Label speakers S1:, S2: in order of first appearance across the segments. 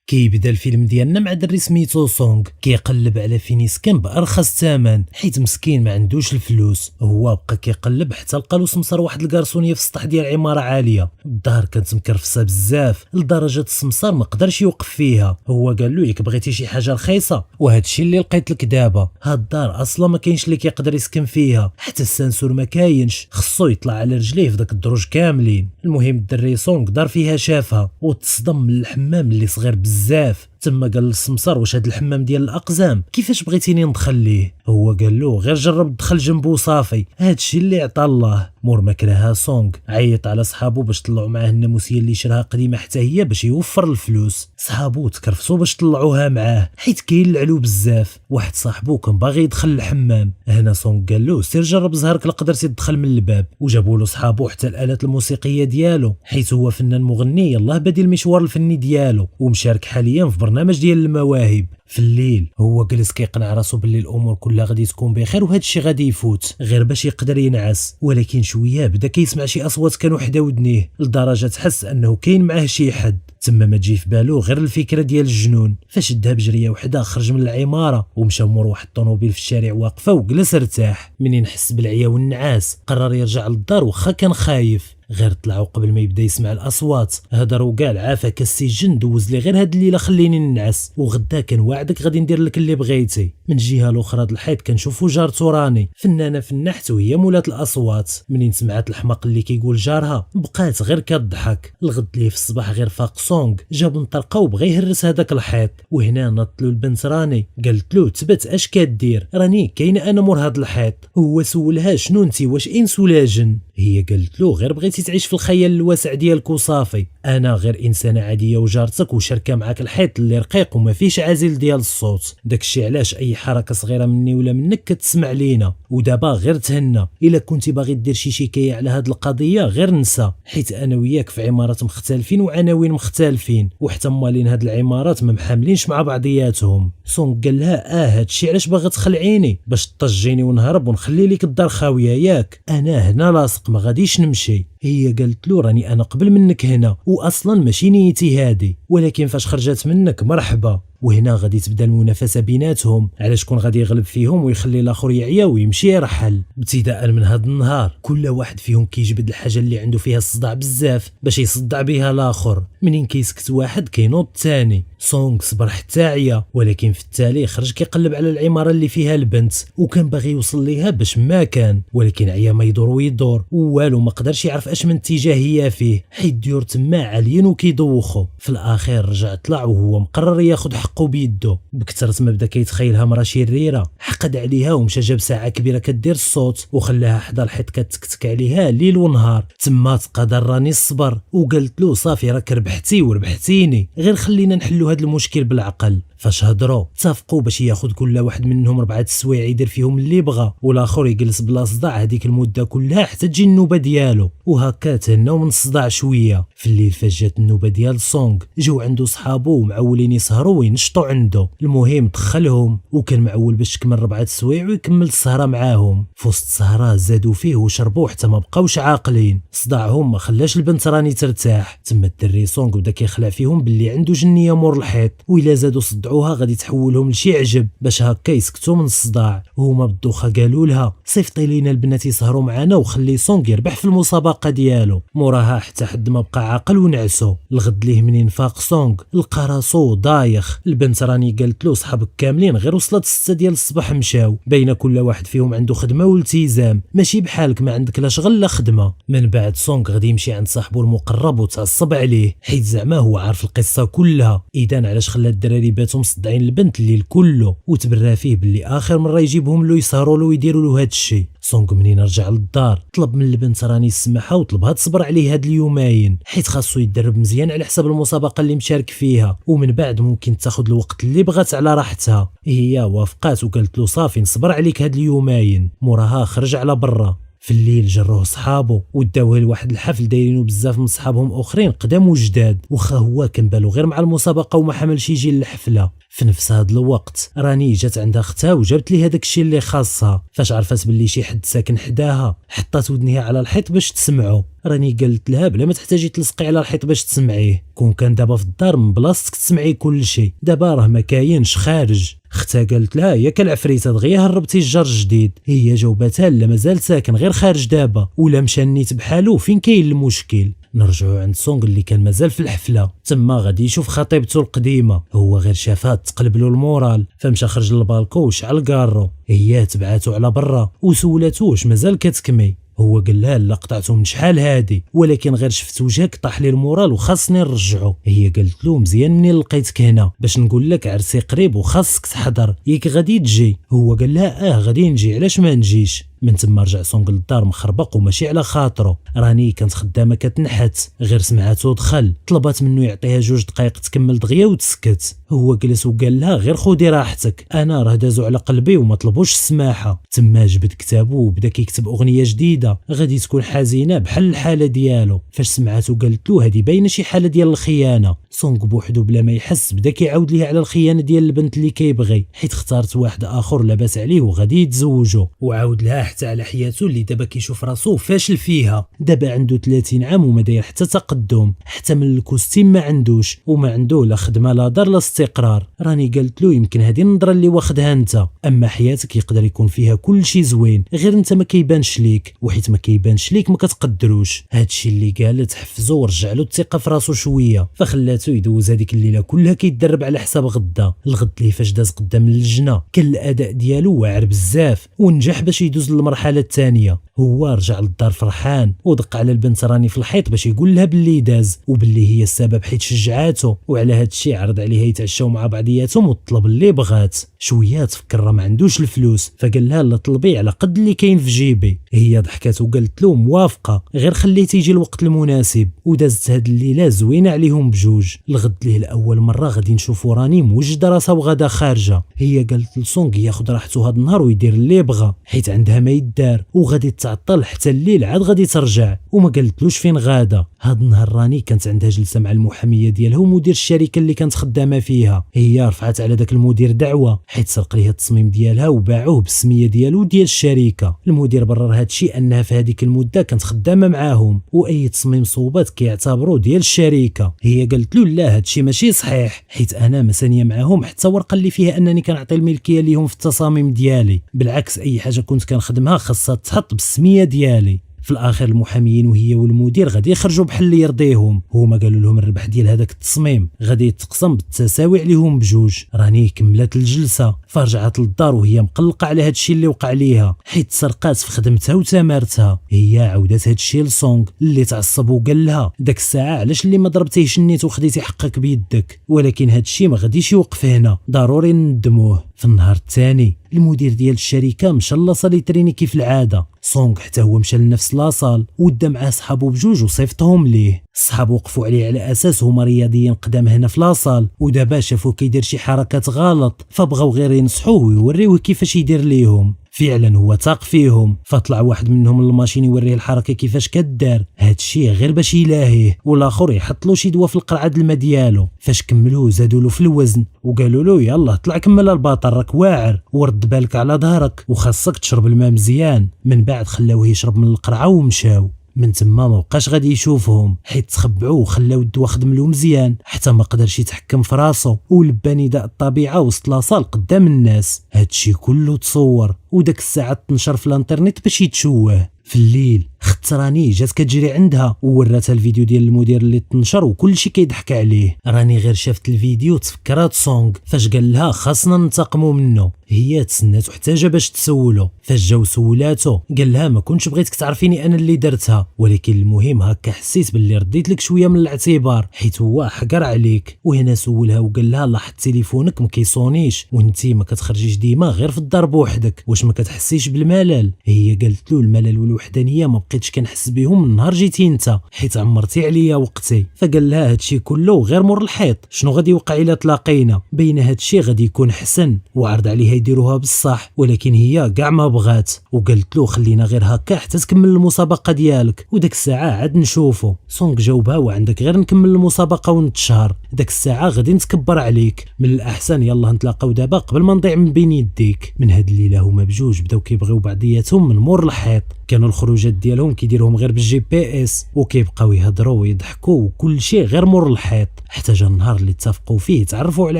S1: كيبدا الفيلم ديالنا مع دري سميتو سونغ كيقلب على فين يسكن بارخص ثمن حيت مسكين ما عندوش الفلوس. هو بقى كيقلب حتى لقى له سمسار واحد الكارسونيه في السطح ديال عماره عاليه. الدار كانت مكرفسه بزاف لدرجه السمسار ما قدرش يوقف فيها. هو قال له ياك بغيتي شي حاجه رخيصه وهذا الشيء اللي لقيت لك دابا. هاد الدار اصلا ما كاينش اللي كيقدر يسكن فيها، حتى السنسور ما كاينش، خصو يطلع على رجليه في داك الدروج كاملين. المهم الدري سونغ دار فيها شافها وتصدم من الحمام اللي صغير بزاف. تما قال للسمسار واش هاد الحمام ديال الاقزام كيفاش بغيتيني ندخل ليه؟ هو قال له غير جرب دخل جنبه صافي، هادشي اللي عطا الله. مور ما كرهها سونغ عيط على صحابو باش طلعوا معاه الناموسيه اللي شراها قديمه حتى هي باش يوفر الفلوس. صحابو تكرفسوا باش طلعوها معاه حيت كيلعلو بزاف. واحد صاحبو كان باغي يدخل الحمام. هنا سونغ قال له سير جرب زهرك لا قدرتي تدخل من الباب. وجابوا له صحابو حتى الالات الموسيقيه ديالو حيت هو فنان مغني يلاه بادي المشوار الفني ديالو ومشارك حاليا في برنامج ديال المواهب. في الليل هو جلس كيقنع راسو باللي الامور كلها غادي تكون بخير وهذا الشيء غادي يفوت غير باش يقدر ينعس. ولكن شويه بدا كيسمع شي اصوات كانوا حدا ودنيه لدرجه حس انه كاين معاه شي حد. تما ما تجي في بالو غير الفكره ديال الجنون. فشدها بجريه وحده خرج من العماره ومشى مور واحد الطوموبيل في الشارع واقفه وجلس ارتاح. منين حس بالعيا والنعاس قرر يرجع للدار واخا كان خايف. غير طلعوا قبل ما يبدا يسمع الاصوات هضروا كاع عافاك السجن دوز لي غير هاد الليله خليني ننعس وغدا كنوعدك غادي ندير لك اللي بغيتي. من الجهه الاخرى د الحيط كنشوفوا جارتو راني فنانه في النحت وهي مولات الاصوات. منين سمعت الحماق اللي كيقول جارها بقات غير كضحك. الغد ليه في الصباح غير فاق سونغ جاب مطرقه وبغى يهرس هذاك الحيط. وهنا نطلو البنت راني قالت له تبت اش كدير راني كاينه انا مور هاد الحيط. هو سولها شنو انت واش انس ولا جن؟ هي قالت له غير بغيتي تعيش في الخيال الواسع ديالك وصافي، انا غير انسانه عاديه وجارتك وشاركه معاك الحيط اللي رقيق وما فيش عازل ديال الصوت. داكشي علاش اي حركه صغيره مني ولا منك كتسمع لينا. ودابا غير تهنى الا كنتي باغي دير شي شكايه على هاد القضيه غير نسى حيت انا وياك في عمارات مختلفين وعناوين مختلفين وحتى مالين هاد العمارات ما محاملينش مع بعضياتهم. سونغ قال لها هادشي علاش باغا تخلعيني باش تطجيني ونهرب ونخلي لك الدار خاويه ياك؟ انا هنا لاصق ما غاديش نمشي. هي قالت له راني انا قبل منك هنا واصلا ماشي نيتي هادي، ولكن فاش خرجت منك مرحبا. وهنا غادي تبدا المنافسه بيناتهم على شكون غادي يغلب فيهم ويخلي الاخر يعيا ويمشي يرحل. ابتداء من هذا النهار كل واحد فيهم كيجبد الحاجه اللي عنده فيها الصداع بزاف باش يصدع بها الاخر. منين كيسكت واحد كينوض الثاني. سونغ صبر حتى عيا ولكن في التالي خرج كيقلب على العماره اللي فيها البنت وكان باغي يوصل ليها باش ما كان، ولكن عيا ما يدور ويدور والو ما قدرش يعرف اش من اتجاه هي فيه حيت ديور تما عاليين وكيدوخوا. في الاخير رجع طلع وهو مقرر ياخذ حقه بيده. بكثرة ما بدا كيتخيلها مرا شريره حقد عليها ومشى جاب ساعه كبيره كدير الصوت وخلاها حدا الحيط كتكتك عليها ليل ونهار. تما تقدر راني الصبر وقالت له صافي راك ربحتي وربحتيني غير خلينا نحلوا هذا المشكل بالعقل. فاش هضروا اتفقوا باش ياخذ كل واحد منهم 4 السوايع يدير فيهم اللي بغى والاخر يجلس بلا صداع هذيك المده كلها حتى تجي النوبه ديالو. وهكا تهناو من الصداع شويه. في الليل فاش جات النوبه ديال سونغ جاو عنده صحابو ومعولين يسهروا وينشطوا عنده. المهم دخلهم وكان معول باش تكمل 4 السوايع ويكمل السهره معاهم. في وسط السهره زادوا فيه وشربوا حتى ما بقاوش عاقلين. صداعهم ما خلاش البنت راني ترتاح. تما الدري سونغ بدا كيخلع فيهم باللي عنده جنيه مور الحيط وإلا زادوا صدعوها غادي تحولهم لشي عجب باش هكا يسكتوا من الصداع. وهما بالدوخه قالوا لها صيفطي لينا البنات يسهروا معنا وخلي سونغ يربح في المسابقه ديالو. موراها حتى حد ما بقى عاقل ونعسو. الغد ليه منين فاق سونغ لقى راسو دايخ. البنت راني قالت له صحابك كاملين غير وصلت 6 ديال الصباح مشاو بين كل واحد فيهم عنده خدمه والتزام ماشي بحالك ما عندك لا شغل لا خدمه. من بعد سونغ غادي يمشي عند صاحبه المقرب وتعصب عليه حيت زعما هو عارف القصه كلها. اذا علاش خلى الدراري باتوا مصدعين البنت الليل كله وتبرى فيه باللي اخر مره يجيبهم له يسهروا له ويديروا له هذا الشيء. سونغ منين رجع للدار طلب من البنت راني السماحه وطلبها تصبر عليه هاد اليومين حيت خاصو يتدرب مزيان على حساب المسابقه اللي مشارك فيها ومن بعد ممكن تاخذ الوقت اللي بغات على راحتها. هي وافقات وقالت له صافي نصبر عليك هاد اليومين. موراها خرج على برا. في الليل جروه صحابه وداوه لواحد الحفل دايرينو بزاف من صحابهم اخرين قدام وجداد وخا هو كان بالو غير مع المسابقه وما حملش يجي للحفله. في نفس هذا الوقت راني جات عندها اختها وجابت لي هذاك الشيء اللي خاصها. فاش عرفت باللي شي حد ساكن حداها حطات ودنيها على الحيط باش تسمعو. راني قالت لها بلا ما تحتاجي تلصقي على الحيط باش تسمعيه، كون كان دابا في الدار من بلاصتك تسمعي كل شيء، دابا راه ما كاينش خارج. اختها قالت لها ياك العفريته دغيا هربتي الجار الجديد. هي جاوبتها لا مازال ساكن غير خارج دابا، ولا مشى نيت بحالو فين كاين المشكل. نرجعوا عند سونغ اللي كان مازال في الحفله، تما غادي يشوف خطيبته القديمه، هو غير شافها تقلب له المورال، فمشى خرج للبالكو وشعل كارو. هي تبعاتو على برا وسولاتو واش مازال كتكمي، هو قال لها لا قطعته من شحال هادي، ولكن غير شفت وجهك طاح لي المورال وخاصني نرجعو. هي قالت له مزيان منين لقيتك هنا باش نقول لك عرسي قريب وخاصك تحضر، ياك غادي تجي؟ هو قال لها غادي نجي، علاش ما نجيش؟ من تما رجع سونغ للدار مخربق وماشي على خاطره. راني كانت خدامه كتنحت، غير سمعاتو دخل، طلبات منه يعطيها 2 دقائق تكمل دغيا وتسكت. هو جلس وقال لها غير خودي راحتك، انا راه دازو على قلبي وما طلبوش السماحه. تما جبد كتابو وبدا كيكتب اغنيه جديده غادي تكون حزينه بحال الحاله ديالو. فاش سمعاتو قالت له هذه باينه شي حاله ديال الخيانه. سونغ بوحدو بلا ما يحس بدا كيعاود ليه على الخيانه ديال البنت اللي كيبغي، حيت اختارت واحد اخر لاباس عليه وغادي يتزوجوا، وعاود لها حتى على حياته اللي دابا كيشوف راسو فاشل فيها. دابا عنده 30 عام وما داير حتى تقدم، حتى من الكوستيم ما عندوش، وما عنده لا خدمه لا دار لا استقرار. راني قالت له يمكن هذه النظره اللي واخدها انت، اما حياتك يقدر يكون فيها كل شيء زوين، غير انت ما كيبانش ليك، وحيت ما كيبانش ليك ما كتقدروش. هادشي اللي قالت حفزو ورجع له الثقه في راسو شويه، فخلاتو يدوز هذيك الليله كلها كيتدرب على حساب غدا. الغد اللي فاش داز قدام اللجنه كان الاداء ديالو واعر بزاف، ونجح باش يدوز للمرحله الثانيه. هو رجع للدار فرحان ودق على البنت راني في الحيط باش يقول لها باللي داز وباللي هي السبب حيت شجعاته، وعلى هاد الشيء عرض عليها يتعشاو مع بعضياتهم وطلب اللي بغات. شويه تفكر راه ما عندوش الفلوس، فقال لها لا طلبي على قد اللي كاين في جيبي. هي ضحكات وقالت له موافقه، غير خليه تيجي الوقت المناسب. ودازت هاد الليله زوينه عليهم بجوج. الغد ليه لاول مره غادي نشوفوا راني موجده راسها وغدا خارجه. هي قالت لسونغ ياخذ راحته هاد النهار ويدير اللي بغى، حيت عندها ما يدار وغادي تعطل حتى الليل عاد غادي ترجع، وما قالتلوش فين غادا. هاد النهار راني كانت عندها جلسه مع المحاميه ديالها ومدير الشركه اللي كانت خدامه فيها. هي رفعت على داك المدير دعوه حيت سرق ليها التصميم ديالها وباعوه بالسميه ديالو ديال الشركه. المدير برر هاد الشيء انها في هذيك المده كانت خدامه معاهم، واي تصميم صوبات كيعتبروه ديال الشركه. هي قالت له لا هاد الشيء ماشي صحيح، حيت انا مسانيه معاهم حتى ورقه اللي فيها انني كنعطي الملكيه ليهم في التصاميم ديالي، بالعكس اي حاجه كنت كنخدمها خاصها تحط بالسميه ديالي. في الاخر المحاميين وهي والمدير غادي يخرجوا بحال اللي يرضيهم. هما قالوا لهم الربح ديال هذاك التصميم غادي يتقسم بالتساوي عليهم بجوج. راني كملت الجلسه فرجعت للدار وهي مقلقه على هذا الشيء اللي وقع ليها، حيت سرقات في خدمتها وتمارتها. هي عاودت هذا الشيء لسونغ اللي تعصب وقال لها داك الساعه علاش اللي ما ضربتيهش النيت وخديتي حقك بيدك، ولكن هذا الشيء ما غاديش يوقف هنا، ضروري ندموه. في النهار الثاني المدير ديال الشركه مشى لاصال يتريني كيف العاده. سونغ حتى هو مشى لنفس لاصال ودا معاه صحابو بجوج وصيفطهم ليه. الصحاب وقفوا عليه على اساس هما رياضيين قدام هنا في لاصال، ودابا شافوه كيدير شي حركات غلط فبغاو غير ينصحوه ويوريوه كيفاش يدير ليهم. فعلا هو تاق فيهم، فطلع واحد منهم للماشين يوريه الحركه كيفاش كدار. هادشي غير باش يلاهيه، والاخر يحط له شي دواء في القرعه الماء ديالو. فاش كملوه زادوا له في الوزن وقالوا له يلا طلع كمل الباطل راك واعر، ورد بالك على ظهرك وخاصك تشرب الماء مزيان. من بعد خلاوه يشرب من القرعه ومشاو. من تما ما بقاش غادي يشوفهم حيت تخبعوا وخلاو الدواء خدم له مزيان حتى ما قدرش يتحكم في راسو، ولبى نداء الطبيعه وسط لاصال قدام الناس. هادشي كله تصور وداك الساعه تنشر في الانترنت باش يتشوه. في الليل خت راني جات كتجري عندها ووراتها الفيديو ديال المدير اللي تنشر وكل شيء كيضحك عليه. راني غير شافت الفيديو تفكرات سونغ فاش قال لها خاصنا ننتقموا منه. هي تسنات حتى جا باش تسولو، فاش جاو سولاتو قال لها ما كنتش بغيتك تعرفيني انا اللي درتها، ولكن المهم هكا حسيت باللي رديت لك شويه من الاعتبار حيت هو حقر عليك. وهنا سولها وقال لها لاحظت تليفونك ما كيصونيش وانتي ما كتخرجيش ديما غير في الدار بوحدك، واش ما كتحسيش بالملل؟ هي قالت له الملل والوحدانيه ما بقيتش كنحس بهم من نهار جيتي انت حيت عمرتي عليا وقتي. فقال لها هادشي كله غير مور الحيط، شنو غادي يوقع الا تلاقينا؟ بين هادشي غادي يكون حسن، وعرض عليها يديروها بصح، ولكن هي كاع ما بغات وقالت له خلينا غير هكا حتى تكمل المسابقه ديالك وداك الساعه عاد نشوفو. سونغ جاوبها وعندك غير نكمل المسابقه ونتشهر، داك الساعه غادي نتكبر عليك، من الاحسن يلا نتلاقاو دابا قبل ما نضيع من بين يديك. من هاد الليله هما بجوج بداو كيبغيو بعضياتهم من مور الحيط، كانوا الخروجات ديالهم كيديروهم غير بالجي بي اس وكيبقاو يهضروا ويضحكوا وكل شيء غير مور الحيط، حتى جا النهار اللي اتفقوا فيه تعرفوا على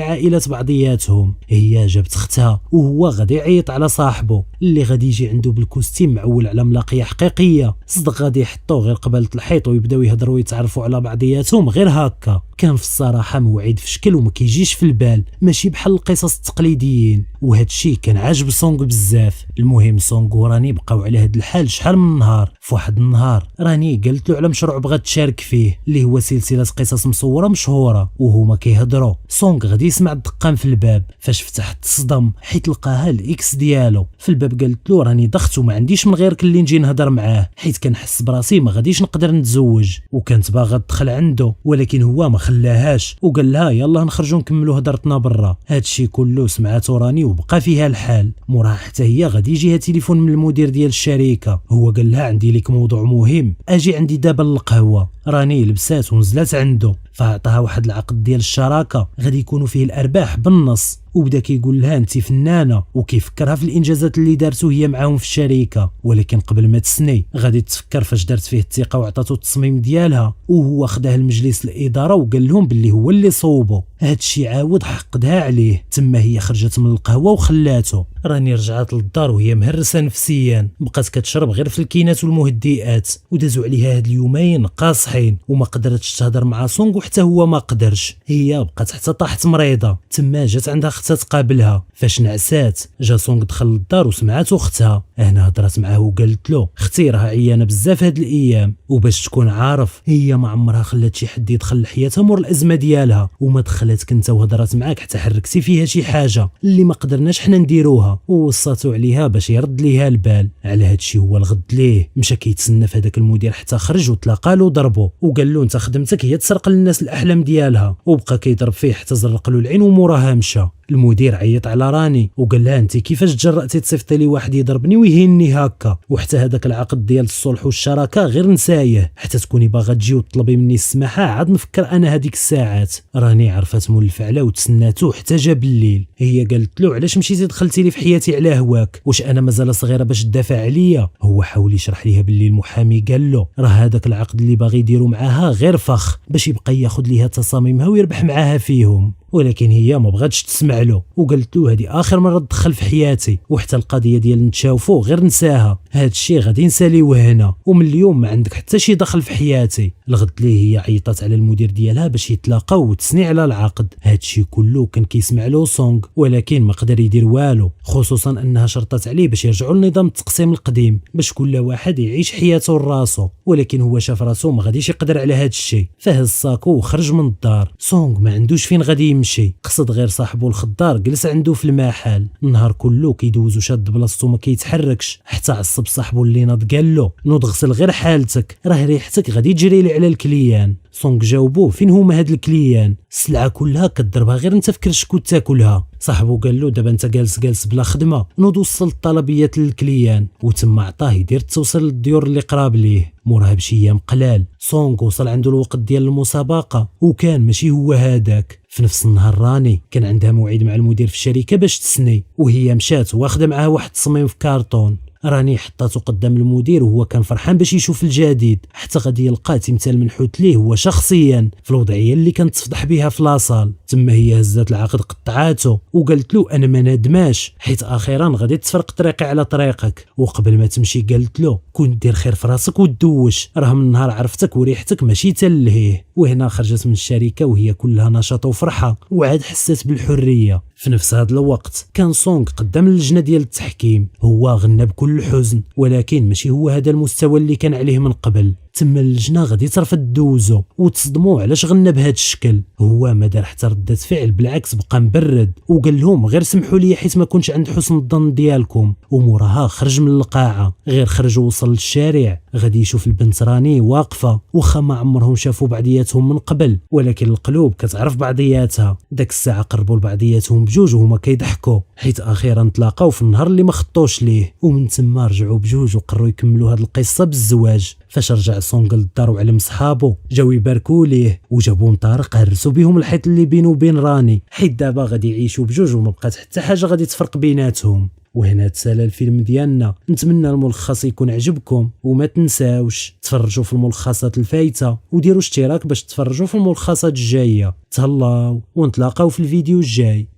S1: عائلات بعضياتهم. هي جابت اختها وهو غادي يعيط على صاحبه اللي غادي يجي عنده بالكوستيم معول على ملاقيه حقيقيه، صدق غادي يحطوه غير قبالة الحيط ويبداو يهضروا ويتعرفوا على بعضياتهم غير هكا. كان في الصراحه موعد في شكل وما كيجيش في البال، ماشي بحال القصص التقليديين، وهذا الشيء كان عاجب سونغ بزاف. المهم سونغ وراني بقاو على هذا الحال شحال من نهار. في واحد النهار راني قالت له على مشروع بغات تشارك فيه اللي هو سلسله قصص مصوره مشهوره، وهما كيهضروا سونغ غادي يسمع الدقان في الباب، فاش فتح تصدم حيت لقاها الاكس ديالو في الباب. قالت له راني ضغط وما عنديش من غيرك اللي نجي نهضر معاه حيت كنحس براسي ما غاديش نقدر نتزوج، وكانت باغا تدخل عنده ولكن هو ما خلاهاش وقال لها يلا نخرجوا نكملوا هضرتنا برا. هادشي كله سمعته راني وبقى فيها الحال. موراها حتى هي غادي يجيها تليفون من المدير ديال الشركه، هو قال لها عندي لك موضوع مهم، اجي عندي دابا للقهوه. راني لبسات ونزلت عنده فعطاها واحد العقد ديال الشراكه غادي يكونوا فيه الارباح بالنص، وبدا كيقول لها انت فنانه وكيفكرها في الانجازات اللي دارتو هي معاهم في الشركه، ولكن قبل ما تسني غادي تفكر فاش دارت فيه الثقه وعطاتو التصميم ديالها، وهو خداه لمجلس الاداره وقال لهم باللي هو اللي صوبو. هادشي عاود حقدها عليه، تما هي خرجت من القهوه وخلاتو. راني رجعت للدار وهي مهرسه نفسيا، بقات كتشرب غير في الكينات والمهدئات، ودازوا عليها هاد اليومين قاصحين وما قدرتش تهضر مع سونغ وحتى هو ما قدرش. هي بقات حتى طاحت مريضه، تما جات عندها اختها تقابلها. فاش نعسات جا سونغ دخل للدار وسمعاتو اختها، هنا هضرات معاه وقالت له اختي راه عيانه بزاف هاد الايام، وباش تكون عارف هي ما عمرها خلات شي حد يدخل لحياتها مور الازمه ديالها، وما دخلاتك انت وهضرات معاك حتى حركتي فيها شي حاجه اللي ما قدرناش حنا نديروها، ووصاتو عليها باش يرد ليها البال. على هادشي هو الغد ليه مشى كيتسنى في هذاك المدير حتى خرج وتلاقى له ضربو وقال له انت خدمتك هي تسرق للناس الاحلام ديالها، وبقى كيضرب فيه حتى زرق له العين وموراها مشى. المدير عيط على راني وقال لها انت كيفاش تجرأتي تصيفطي لي واحد يضربني ويهينني هكا، وحتى هذاك العقد ديال الصلح والشراكه غير نسايه، حتى تكوني باغا تجي وتطلبي مني السماحه عاد نفكر انا هذيك الساعات. راني عرفت مولف على وتسناتو حتى جا بالليل. هي قالت له علاش مشيتي دخلتي لي في حياتي على هواك، واش انا مازال صغيره باش تدافع عليا؟ هو حاول يشرح ليها باللي المحامي قال له راه هذاك العقد اللي باغي يديروا معاها غير فخ باش يبقى ياخذ ليها تصاميمها ويربح معاها فيهم، ولكن هي ما بغاتش تسمع له وقالت له هذه اخر مره تدخل في حياتي، وحتى القضيه ديال نتشاوفوا غير نساها، هاد الشيء غادي نساليوه هنا، ومن اليوم ما عندك حتى شي دخل في حياتي. الغد ليه هي عيطات على المدير ديالها باش يتلاقاو وتسني على العقد. هاد الشيء كله كان كيسمع له سونغ ولكن ما قدر يدير والو، خصوصا انها شرطت عليه باش يرجعوا لنظام التقسيم القديم باش كل واحد يعيش حياته لراسو، ولكن هو شاف راسو ما غاديش يقدر على هاد الشيء، فهز ساكو وخرج من الدار. سونغ ما عندوش فين غادي يمشي، قصد غير صاحبو الخضار جلس عنده في المحل، النهار كله كيدوز وشاد بلاصتو ما كيتحركش، حتى عصب صاحبو اللي ناض قال له نوض غسل غير حالتك راه ريحتك غادي تجري لي على الكليان. سونغ جاوبوه فين هما هاد الكليان، السلعه كلها كضربها غير انت في كرشك تاكلها. صاحبو قال له دابا انت جالس بلا خدمه، نوض وصل الطلبيات للكليان، وتما عطاه يدير التوصيل للديور اللي قراب ليه. موراها بشي ايام قلال سونغ وصل عنده الوقت ديال المسابقه، وكان ماشي هو هذاك. في نفس النهار راني كان عندها موعد مع المدير في الشركه باش تسني، وهي مشات واخده معها واحد التصميم في كارطون. راني حطاتو قدام المدير وهو كان فرحان باش يشوف الجديد، حتى غادي يلقى تمثال منحوت ليه هو شخصيا في الوضعيه اللي كانت تفضح بها في لاصال. تما هي هزات العقد قطعاتو وقالت له انا ما نادماش حيت اخيرا غادي تفرق طريقي على طريقك، وقبل ما تمشي قالت له كون دير خير في راسك وتدوش، راه من نهار عرفتك وريحتك ماشي تلهيه. وهنا خرجت من الشركه وهي كلها نشاط وفرحه وعاد حست بالحريه. في نفس هذا الوقت كان سونغ قدام اللجنه ديال التحكيم، هو غنى بكل حزن ولكن ماشي هو هذا المستوى اللي كان عليه من قبل. تما اللجنه غادي ترفض دوزو وتصدموا علاش غنى بهذا الشكل. هو ما دار حتى ردة فعل، بالعكس بقى مبرد وقال لهم غير سمحوا لي حيت ما كنتش عند حسن الظن ديالكم، وموراها خرج من القاعه. غير خرج ووصل للشارع غادي يشوف البنت راني واقفه، واخا ما عمرهم شافوا بعضياتهم من قبل ولكن القلوب كتعرف بعضياتها. داك الساعه قربوا لبعضياتهم بجوج وهما كيضحكوا حيت اخيرا تلاقاو في النهار اللي ما خطوش ليه، ومن تما رجعوا بجوج وقرروا يكملوا هاد القصه بالزواج. فاش رجع سونغ للدار وعلم صحابو جاو يباركوا ليه وجابوا مطارق هرسوا بهم الحيط اللي بينه وبين راني، حيت دابا غادي يعيشوا بجوج وما بقات حتى حاجه غادي تفرق بيناتهم. وهنا تسالى الفيلم ديالنا. نتمنى الملخص يكون عجبكم، وما تنساوش تفرجوا في الملخصات الفايته وديروا اشتراك باش تفرجوا في الملخصات الجايه. تهلاو ونتلاقاو في الفيديو الجاي.